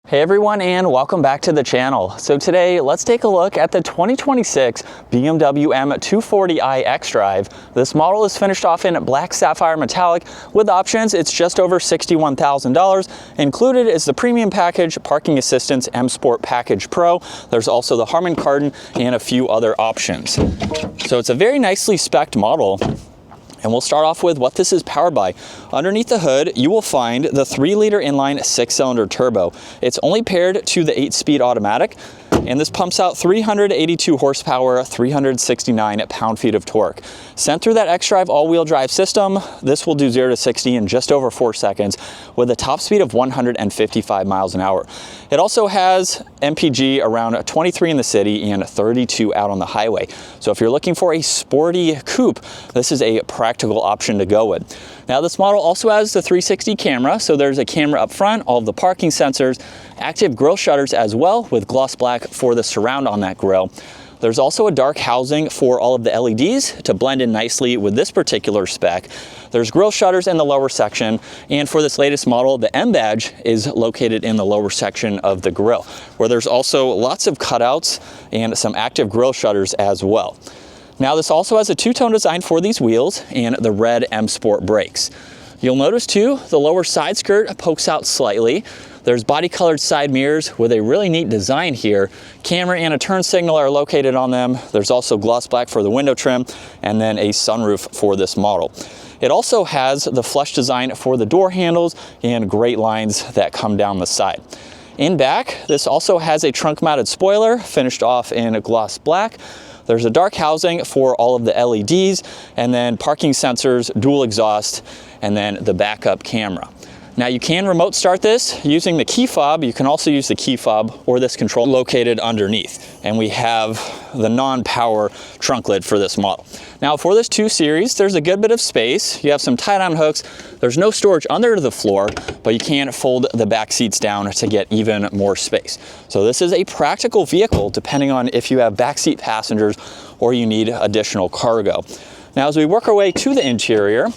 Hey everyone, and welcome back to the channel. So today, let's take a look at the 2026 BMW M240i xDrive. This model is finished off in black sapphire metallic. With options, it's just over $61,000. Included is the premium package, parking assistance, M Sport Package Pro. There's also the Harman Kardon and a few other options. So it's a very nicely spec'd model. And we'll start off with what this is powered by. Underneath the hood, you will find the 3-liter inline 6-cylinder turbo. It's only paired to the 8-speed automatic, and this pumps out 382 horsepower, 369 pound-feet of torque. Sent through that xDrive all-wheel drive system, this will do 0 to 60 in just over 4 seconds with a top speed of 155 miles an hour. It also has MPG around 23 in the city and 32 out on the highway. So if you're looking for a sporty coupe, this is a practical option to go with. Now this model also has the 360 camera, so there's a camera up front, all of the parking sensors, active grille shutters as well with gloss black for the surround on that grille. There's also a dark housing for all of the LEDs to blend in nicely with this particular spec. There's grille shutters in the lower section, and for this latest model, the M badge is located in the lower section of the grille, where there's also lots of cutouts and some active grille shutters as well. Now this also has a two-tone design for these wheels and the red M Sport brakes. You'll notice too, the lower side skirt pokes out slightly. There's body-colored side mirrors with a really neat design here. Camera and a turn signal are located on them. There's also gloss black for the window trim and then a sunroof for this model. It also has the flush design for the door handles and great lines that come down the side. In back, this also has a trunk-mounted spoiler finished off in gloss black. There's a dark housing for all of the LEDs, and then parking sensors, dual exhaust, and then the backup camera. Now you can remote start this using the key fob. You can also use the key fob or this control located underneath. And we have the non-power trunk lid for this model. Now for this 2 Series, there's a good bit of space. You have some tie-down hooks. There's no storage under the floor, but you can fold the back seats down to get even more space. So this is a practical vehicle depending on if you have backseat passengers or you need additional cargo. Now as we work our way to the interior,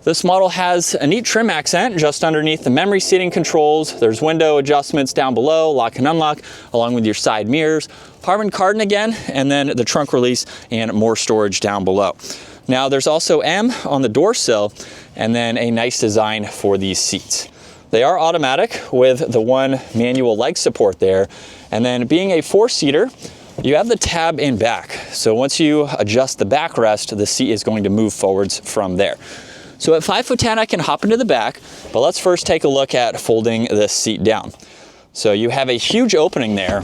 this model has a neat trim accent just underneath the memory seating controls. There's window adjustments down below, lock and unlock, along with your side mirrors. Harman Kardon again, and then the trunk release and more storage down below. Now there's also M on the door sill, and then a nice design for these seats. They are automatic with the 1 manual leg support there. And then being a 4-seater, you have the tab in back. So once you adjust the backrest, the seat is going to move forwards from there. So at 5'10", I can hop into the back, but let's first take a look at folding this seat down. So you have a huge opening there.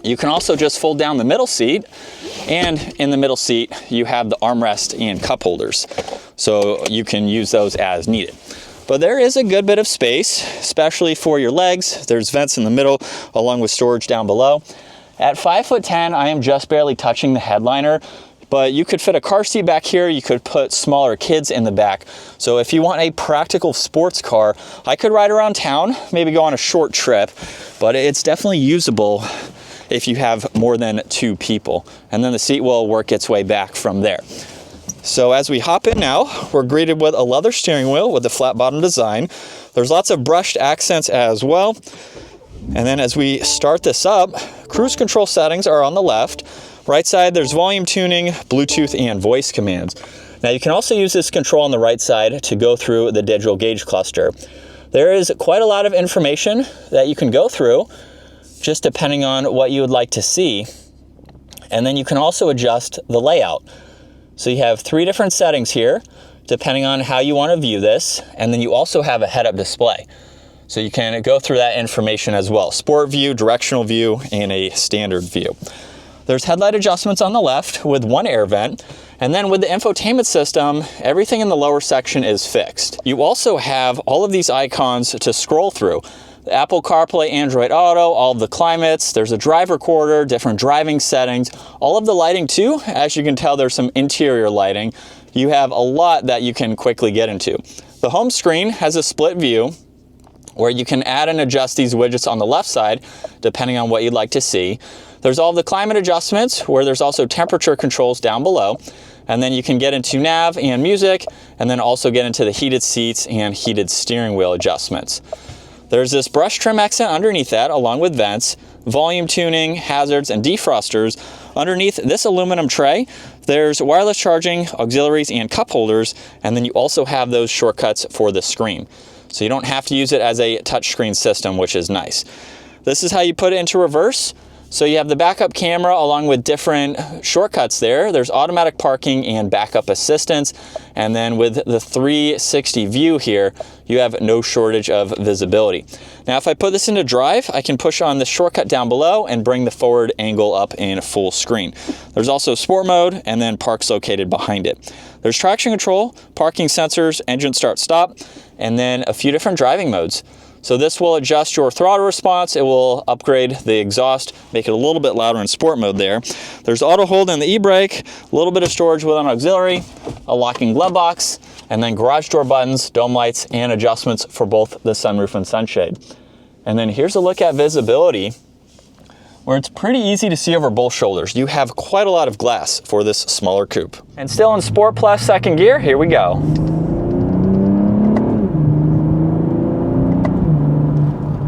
You can also just fold down the middle seat, and in the middle seat, you have the armrest and cup holders. So you can use those as needed. But there is a good bit of space, especially for your legs. There's vents in the middle, along with storage down below. At 5'10", I am just barely touching the headliner. But you could fit a car seat back here. You could put smaller kids in the back. So if you want a practical sports car, I could ride around town, maybe go on a short trip, but it's definitely usable if you have more than 2 people. And then the seat will work its way back from there. So as we hop in now, we're greeted with a leather steering wheel with the flat bottom design. There's lots of brushed accents as well. And then as we start this up, cruise control settings are on the left. Right side, there's volume tuning, Bluetooth, and voice commands. Now you can also use this control on the right side to go through the digital gauge cluster. There is quite a lot of information that you can go through, just depending on what you would like to see. And then you can also adjust the layout. So you have 3 different settings here, depending on how you want to view this. And then you also have a head-up display. So you can go through that information as well. Sport view, directional view, and a standard view. There's headlight adjustments on the left with 1 air vent, and then with the infotainment system, everything in the lower section is fixed. You also have all of these icons to scroll through. The Apple CarPlay, Android Auto, all of the climates, there's a drive recorder, different driving settings, all of the lighting too. As you can tell, there's some interior lighting. You have a lot that you can quickly get into. The home screen has a split view where you can add and adjust these widgets on the left side, depending on what you'd like to see. There's all the climate adjustments where there's also temperature controls down below. And then you can get into nav and music, and then also get into the heated seats and heated steering wheel adjustments. There's this brush trim accent underneath that, along with vents, volume tuning, hazards, and defrosters. Underneath this aluminum tray, there's wireless charging, auxiliaries, and cup holders, and then you also have those shortcuts for the screen. So you don't have to use it as a touchscreen system, which is nice. This is how you put it into reverse. So you have the backup camera along with different shortcuts there. There's automatic parking and backup assistance. And then with the 360 view here, you have no shortage of visibility. Now, if I put this into drive, I can push on the shortcut down below and bring the forward angle up in full screen. There's also sport mode and then park's located behind it. There's traction control, parking sensors, engine start stop, and then a few different driving modes. So this will adjust your throttle response. It will upgrade the exhaust, make it a little bit louder in sport mode there. There's auto hold and the e-brake, a little bit of storage with an auxiliary, a locking glove box, and then garage door buttons, dome lights, and adjustments for both the sunroof and sunshade. And then here's a look at visibility, where it's pretty easy to see over both shoulders. You have quite a lot of glass for this smaller coupe. And still in Sport Plus second gear, here we go.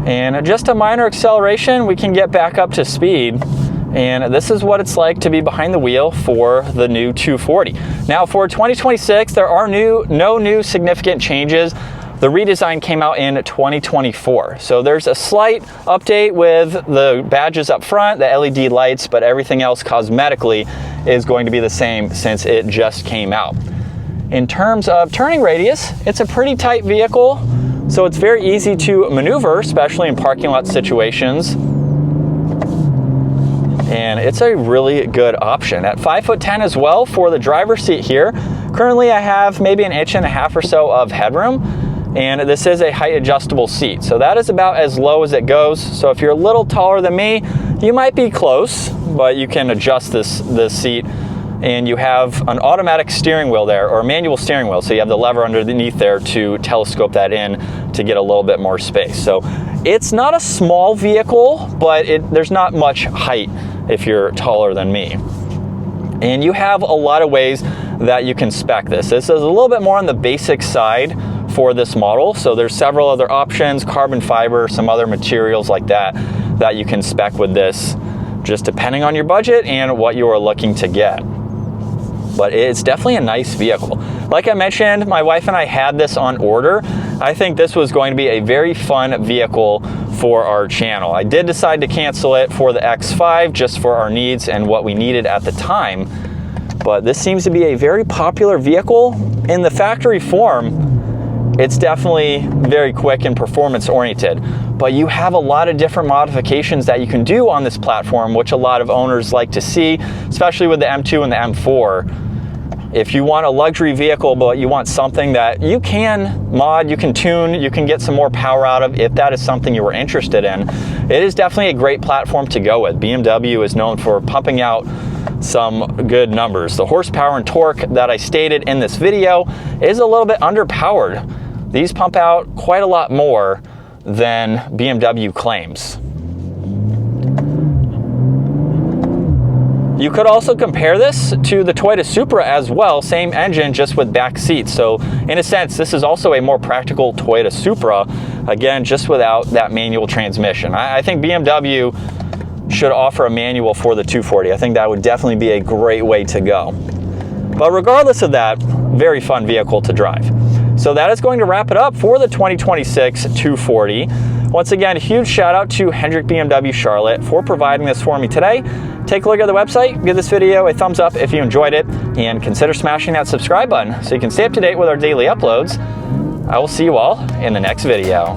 And just a minor acceleration, we can get back up to speed. And this is what it's like to be behind the wheel for the new 240. Now for 2026, there are no new significant changes. The redesign came out in 2024. So there's a slight update with the badges up front, the LED lights, but everything else cosmetically is going to be the same since it just came out. In terms of turning radius, it's a pretty tight vehicle. So it's very easy to maneuver, especially in parking lot situations. And it's a really good option. At 5'10" as well for the driver's seat here. Currently I have maybe 1.5 inches or so of headroom, and this is a height adjustable seat. So that is about as low as it goes. So if you're a little taller than me, you might be close, but you can adjust this seat. And you have an automatic steering wheel there, or a manual steering wheel. So you have the lever underneath there to telescope that in to get a little bit more space. So it's not a small vehicle, but there's not much height if you're taller than me. And you have a lot of ways that you can spec this. This is a little bit more on the basic side for this model. So there's several other options, carbon fiber, some other materials like that you can spec with this, just depending on your budget and what you are looking to get. But it's definitely a nice vehicle. Like I mentioned, my wife and I had this on order. I think this was going to be a very fun vehicle for our channel. I did decide to cancel it for the X5 just for our needs and what we needed at the time. But this seems to be a very popular vehicle. In the factory form, it's definitely very quick and performance oriented. But you have a lot of different modifications that you can do on this platform, which a lot of owners like to see, especially with the M2 and the M4. If you want a luxury vehicle, but you want something that you can mod, you can tune, you can get some more power out of, if that is something you were interested in, it is definitely a great platform to go with. BMW is known for pumping out some good numbers. The horsepower and torque that I stated in this video is a little bit underpowered. These pump out quite a lot more than BMW claims. You could also compare this to the Toyota Supra as well, same engine, just with back seats. So in a sense, this is also a more practical Toyota Supra, again, just without that manual transmission. I think BMW should offer a manual for the 240. I think that would definitely be a great way to go. But regardless of that, very fun vehicle to drive. So that is going to wrap it up for the 2026 240. Once again, a huge shout out to Hendrick BMW Charlotte for providing this for me today. Take a look at the website, give this video a thumbs up if you enjoyed it, and consider smashing that subscribe button so you can stay up to date with our daily uploads. I will see you all in the next video.